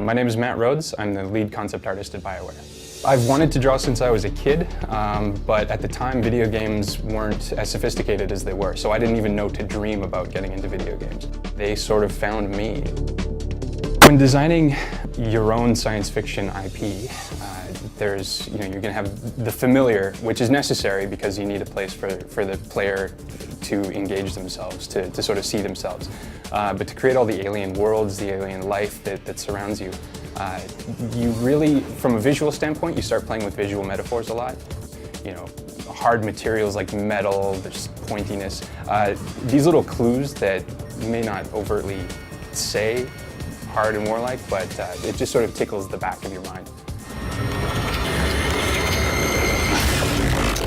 My name is Matt Rhodes. I'm the lead concept artist at BioWare. I've wanted to draw since I was a kid, but at the time video games weren't as sophisticated as they were, so I didn't even know to dream about getting into video games. They sort of found me. When designing your own science fiction IP, you're going to have the familiar, which is necessary because you need a place for the player to engage themselves, to sort of see themselves. But to create all the alien worlds, the alien life that surrounds you, you really, from a visual standpoint, you start playing with visual metaphors a lot. You know, hard materials like metal, there's pointiness. These little clues that you may not overtly say hard and warlike, but it just sort of tickles the back of your mind.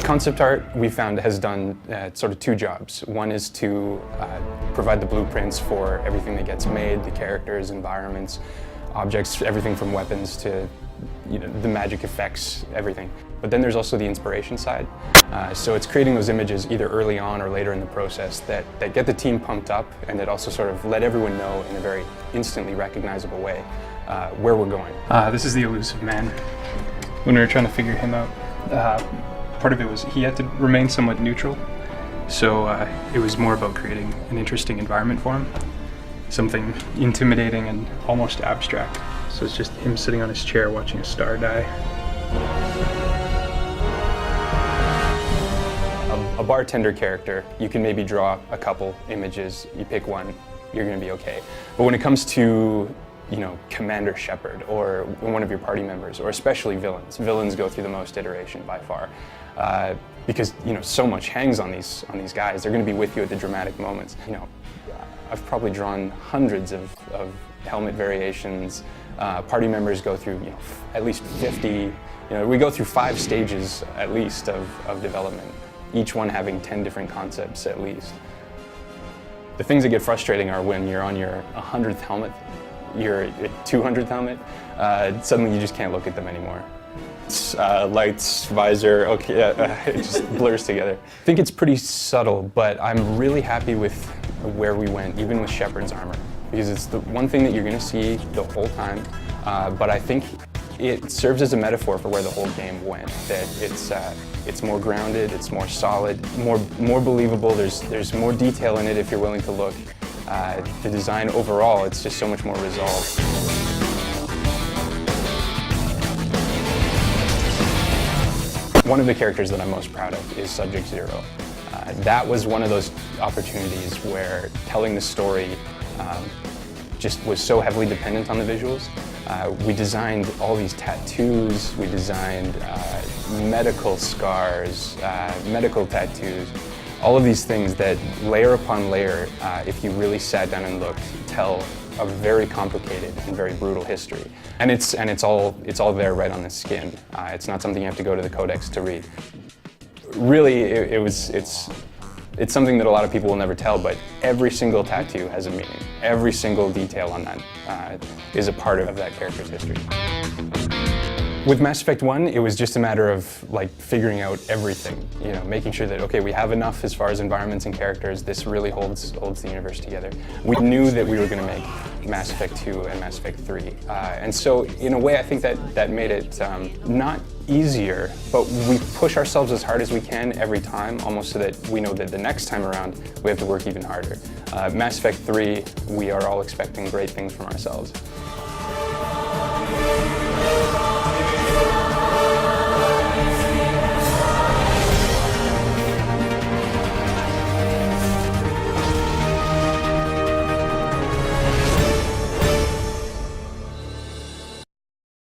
Concept art, we found, has done sort of two jobs. One is to provide the blueprints for everything that gets made, the characters, environments, objects, everything from weapons to the magic effects, everything. But then there's also the inspiration side. So it's creating those images either early on or later in the process that get the team pumped up and that also sort of let everyone know in a very instantly recognizable way where we're going. This is the elusive man. When we were trying to figure him out, part of it was he had to remain somewhat neutral. So it was more about creating an interesting environment for him. Something intimidating and almost abstract. So it's just him sitting on his chair watching a star die. A bartender character, you can maybe draw a couple images, you pick one, you're going to be okay. But when it comes to, Commander Shepard or one of your party members, or especially villains go through the most iteration by far. Because so much hangs on these guys. They're going to be with you at the dramatic moments. I've probably drawn hundreds of helmet variations. Party members go through at least 50. We go through 5 stages at least of development, each one having 10 different concepts at least. The things that get frustrating are when you're on your 100th helmet, your 200th helmet, suddenly you just can't look at them anymore. Lights, visor, okay, it just blurs together. I think it's pretty subtle, but I'm really happy with where we went, even with Shepard's armor, because it's the one thing that you're going to see the whole time, but I think it serves as a metaphor for where the whole game went, that it's more grounded, it's more solid, more believable, there's more detail in it if you're willing to look. The design overall, it's just so much more resolved. One of the characters that I'm most proud of is Subject Zero. That was one of those opportunities where telling the story just was so heavily dependent on the visuals. We designed all these tattoos, we designed medical scars, medical tattoos, all of these things that layer upon layer, if you really sat down and looked, tell a very complicated and very brutal history. And it's all there right on the skin. It's not something you have to go to the codex to read. Really, it's something that a lot of people will never tell, but every single tattoo has a meaning. Every single detail on that is a part of that character's history. With Mass Effect 1, it was just a matter of figuring out everything, making sure that, okay, we have enough as far as environments and characters, this really holds the universe together. We knew that we were going to make Mass Effect 2 and Mass Effect 3, and so in a way I think that made it not easier, but we push ourselves as hard as we can every time, almost so that we know that the next time around we have to work even harder. Mass Effect 3, we are all expecting great things from ourselves.